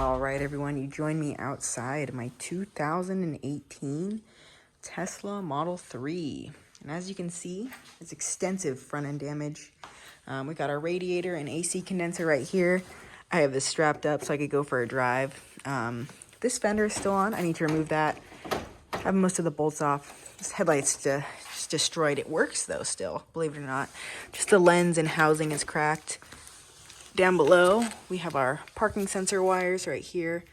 All right, everyone, you join me outside my 2018 Tesla Model 3. And as you can see, it's extensive front end damage. We got our radiator and AC condenser right here. I have this strapped up so I could go for a drive. This fender is still on. I need to remove that. I have most of the bolts off. This headlight's just destroyed. It works though still, believe it or not. Just the lens and housing is cracked. Down below, we have our parking sensor wires right here,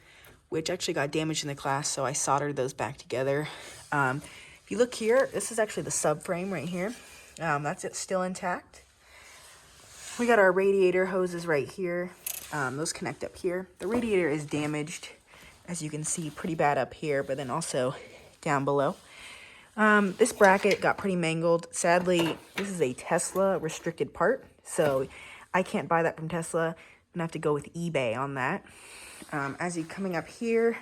which actually got damaged in the class, so I soldered those back together. If you look here, this is actually the subframe right here. That's still intact. We got our radiator hoses right here. Those connect up here. The radiator is damaged, as you can see, pretty bad up here, but then also down below. This bracket got pretty mangled. Sadly, this is a Tesla restricted part, so I can't buy that from Tesla. I'm gonna have to go with eBay on that. As you're coming up here,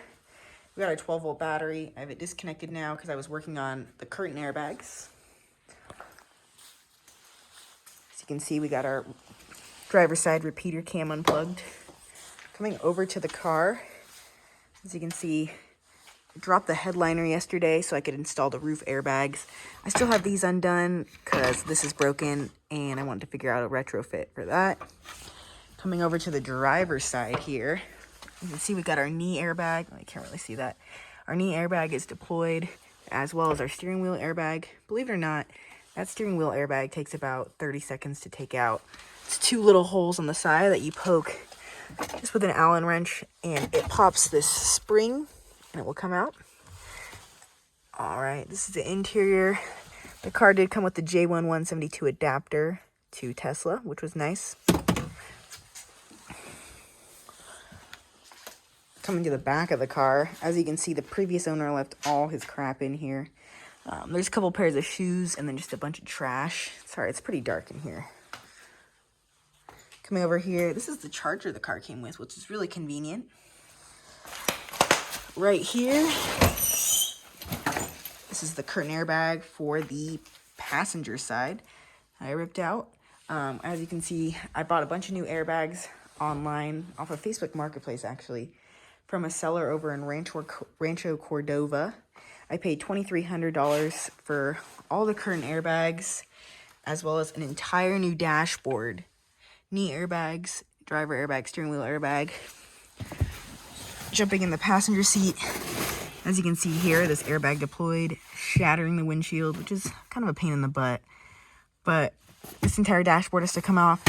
we got a 12-volt battery. I have it disconnected now because I was working on the curtain airbags. As you can see, we got our driver's side repeater cam unplugged. Coming over to the car, as you can see, I dropped the headliner yesterday so I could install the roof airbags. I still have these undone because this is broken and I wanted to figure out a retrofit for that. Coming over to the driver's side here, you can see we got our knee airbag. I can't really see that. Our knee airbag is deployed, as well as our steering wheel airbag. Believe it or not, that steering wheel airbag takes about 30 seconds to take out. It's two little holes on the side that you poke just with an Allen wrench, and it pops this spring and it will come out. All right, this is the interior. The car did come with the J1172 adapter to Tesla, which was nice. Coming to the back of the car, as you can see, the previous owner left all his crap in here. There's a couple pairs of shoes and then just a bunch of trash. Sorry, it's pretty dark in here. Coming over here, this is the charger the car came with, which is really convenient. Right here, this is the curtain airbag for the passenger side I ripped out. As you can see, I bought a bunch of new airbags online, off of Facebook Marketplace actually, from a seller over in Rancho Cordova. I paid $2,300 for all the curtain airbags, as well as an entire new dashboard. Knee airbags, driver airbag, steering wheel airbag. Jumping in the passenger seat, as you can see here, this airbag deployed, shattering the windshield, which is kind of a pain in the butt. But this entire dashboard has to come off.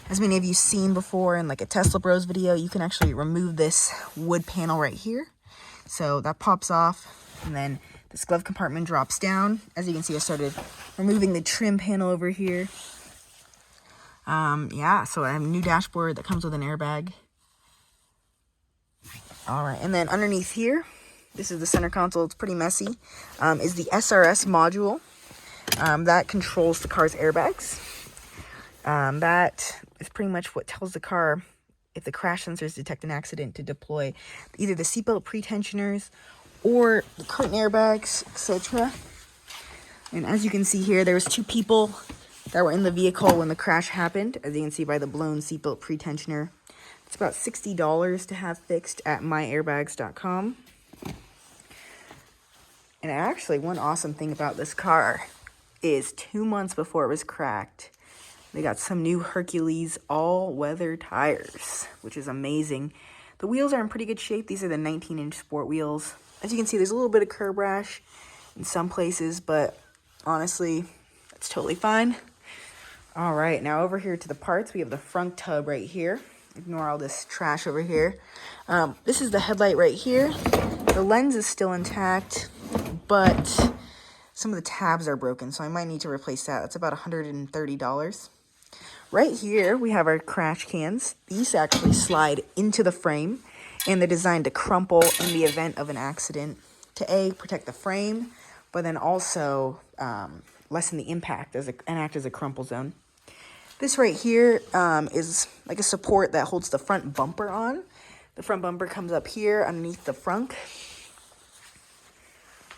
As many of you seen before in like a Tesla Bros video, you can actually remove this wood panel right here. So that pops off, and then this glove compartment drops down. As you can see, I started removing the trim panel over here. Yeah, so I have a new dashboard that comes with an airbag. All right, and then underneath here, this is the center console. It's pretty messy. Is the SRS module that controls the car's airbags. That is pretty much what tells the car if the crash sensors detect an accident to deploy either the seatbelt pretensioners or the curtain airbags, etc. And as you can see here, there was two people that were in the vehicle when the crash happened, as you can see by the blown seatbelt pretensioner. It's about $60 to have fixed at myairbags.com. And actually, one awesome thing about this car is 2 months before it was cracked, they got some new Hercules all-weather tires, which is amazing. The wheels are in pretty good shape. These are the 19-inch sport wheels. As you can see, there's a little bit of curb rash in some places, but honestly, that's totally fine. All right, now over here to the parts, we have the front tub right here. Ignore all this trash over here. This is the headlight right here. The lens is still intact, but some of the tabs are broken, so I might need to replace that. That's about $130. Right here, we have our crash cans. These actually slide into the frame, and they're designed to crumple in the event of an accident to protect the frame, but then also lessen the impact and act as a crumple zone. This right here is like a support that holds the front bumper on. The front bumper comes up here underneath the frunk.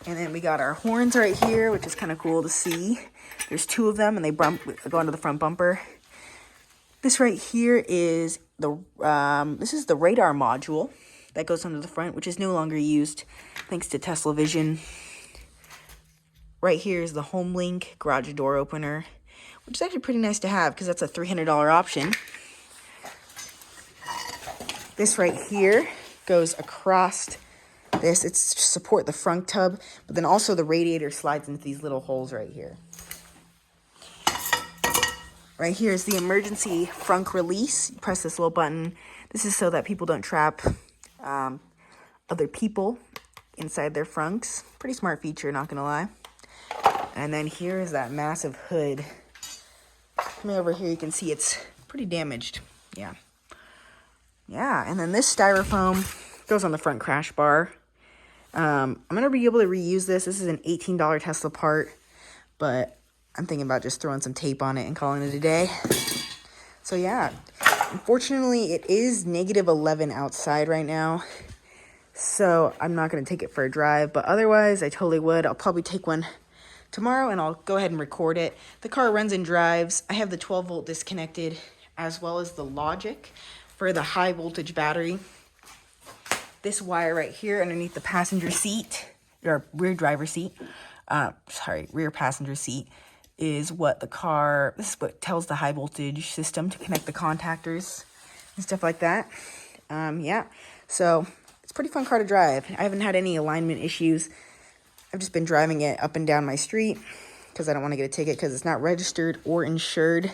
And then we got our horns right here, which is kind of cool to see. There's two of them, and they go into the front bumper. This right here is this is the radar module. that goes under the front, which is no longer used thanks to Tesla Vision. Right here is the HomeLink garage door opener, which is actually pretty nice to have because that's a $300 option. This right here goes across this. It's to support the front tub, but then also the radiator slides into these little holes right here. Right here is the emergency frunk release. You press this little button. This is so that people don't trap other people inside their frunks. Pretty smart feature, not gonna lie. And then here is that massive hood. Coming over here, you can see it's pretty damaged. Yeah, and then this styrofoam goes on the front crash bar. I'm gonna be able to reuse this. This is an $18 Tesla part, but I'm thinking about just throwing some tape on it and calling it a day. So yeah, unfortunately it is -11 outside right now, so I'm not going to take it for a drive, but otherwise I totally would. I'll probably take one tomorrow and I'll go ahead and record it. The car runs and drives. I have the 12-volt disconnected as well as the logic for the high voltage battery. This wire right here underneath the passenger seat, or rear driver seat, rear passenger seat, is what this is what tells the high voltage system to connect the contactors and stuff like that. Yeah, so it's a pretty fun car to drive. I haven't had any alignment issues. I've just been driving it up and down my street because I don't want to get a ticket because it's not registered or insured.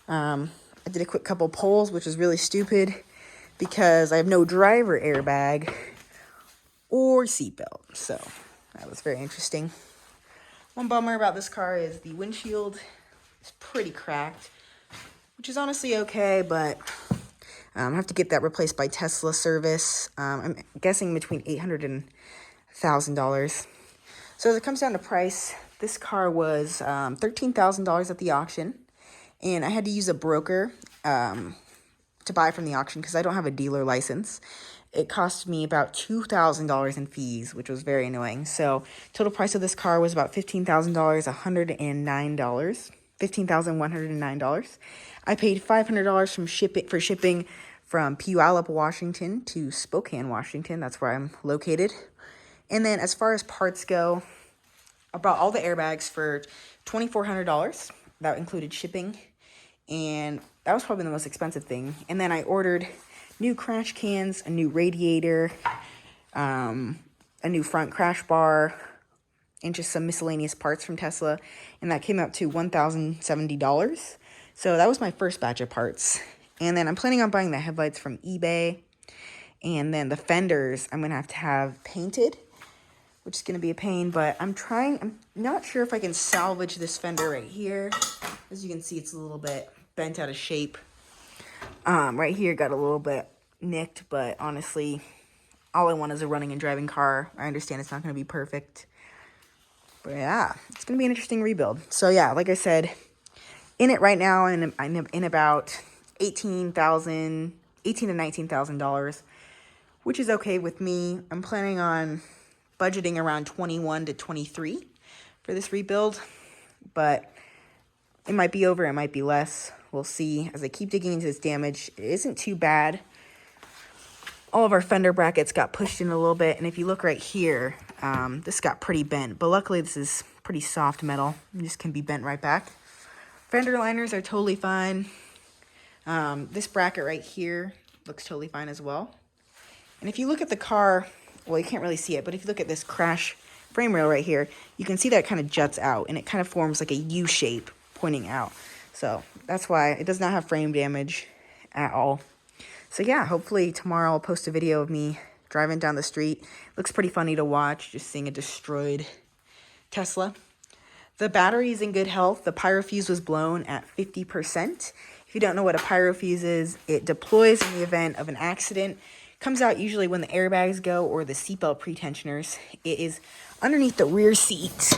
I did a quick couple pulls, which was really stupid because I have no driver airbag or seatbelt. So that was very interesting. One bummer about this car is the windshield is pretty cracked, which is honestly okay, but I have to get that replaced by Tesla service. I'm guessing between $800 and $1,000. So as it comes down to price, this car was $13,000 at the auction, and I had to use a broker to buy from the auction because I don't have a dealer license. It cost me about $2,000 in fees, which was very annoying. So total price of this car was about $15,000, $15,109. I paid $500 for shipping from Puyallup, Washington to Spokane, Washington. That's where I'm located. And then as far as parts go, I bought all the airbags for $2,400. That included shipping, and that was probably the most expensive thing. And then I ordered new crash cans, a new radiator, a new front crash bar, and just some miscellaneous parts from Tesla. And that came out to $1,070. So that was my first batch of parts. And then I'm planning on buying the headlights from eBay. And then the fenders I'm going to have painted, which is going to be a pain. But I'm not sure if I can salvage this fender right here. As you can see, it's a little bit bent out of shape. Right here got a little bit nicked, but honestly, all I want is a running and driving car. I understand it's not going to be perfect, but yeah, it's going to be an interesting rebuild. So yeah, like I said, in it right now, and I'm in about $18,000 to $19,000, which is okay with me. I'm planning on budgeting around 21 to 23 for this rebuild, but it might be over, it might be less. We'll see. As I keep digging into this damage, it isn't too bad. All of our fender brackets got pushed in a little bit, and if you look right here, this got pretty bent, but luckily this is pretty soft metal. It just can be bent right back. Fender liners are totally fine. This bracket right here looks totally fine as well. And if you look at the car, well, you can't really see it, but if you look at this crash frame rail right here, you can see that it kind of juts out, and it kind of forms like a U shape pointing out. So that's why it does not have frame damage at all. So yeah, hopefully tomorrow I'll post a video of me driving down the street. Looks pretty funny to watch, just seeing a destroyed Tesla. The battery is in good health. The pyro fuse was blown at 50%. If you don't know what a pyro fuse is, it deploys in the event of an accident. Comes out usually when the airbags go or the seatbelt pretensioners. It is underneath the rear seat.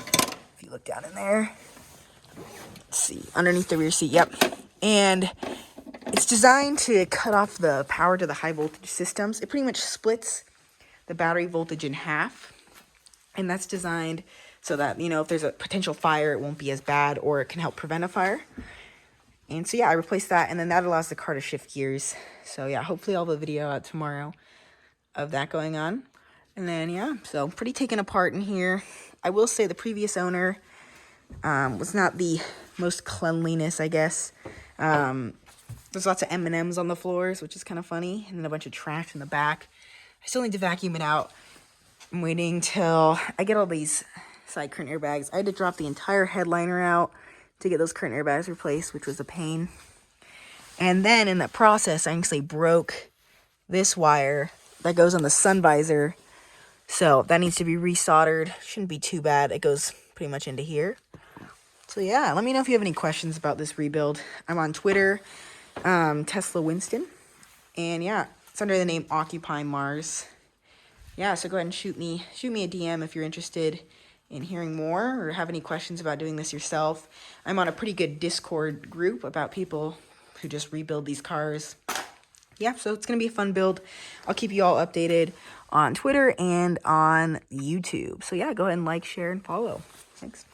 If you look down in there. Let's see, underneath the rear seat, yep. And it's designed to cut off the power to the high voltage systems. It pretty much splits the battery voltage in half. And that's designed so that, if there's a potential fire, it won't be as bad, or it can help prevent a fire. And so, yeah, I replaced that, and then that allows the car to shift gears. So, yeah, hopefully I'll have a video out tomorrow of that going on. And then, yeah, so pretty taken apart in here. I will say the previous owner was not the most cleanliness, I guess. There's lots of M&Ms on the floors, which is kind of funny, and then a bunch of trash in the back. I still need to vacuum it out. I'm waiting till I get all these side curtain airbags. I had to drop the entire headliner out to get those curtain airbags replaced, which was a pain. And then in that process, I actually broke this wire that goes on the sun visor. So that needs to be resoldered. Shouldn't be too bad. It goes pretty much into here. So yeah, let me know if you have any questions about this rebuild. I'm on Twitter, Tesla Winston. And yeah, it's under the name Occupy Mars. Yeah, so go ahead and shoot me a DM if you're interested in hearing more or have any questions about doing this yourself. I'm on a pretty good Discord group about people who just rebuild these cars. Yeah, so it's going to be a fun build. I'll keep you all updated on Twitter and on YouTube. So yeah, go ahead and like, share, and follow. Thanks.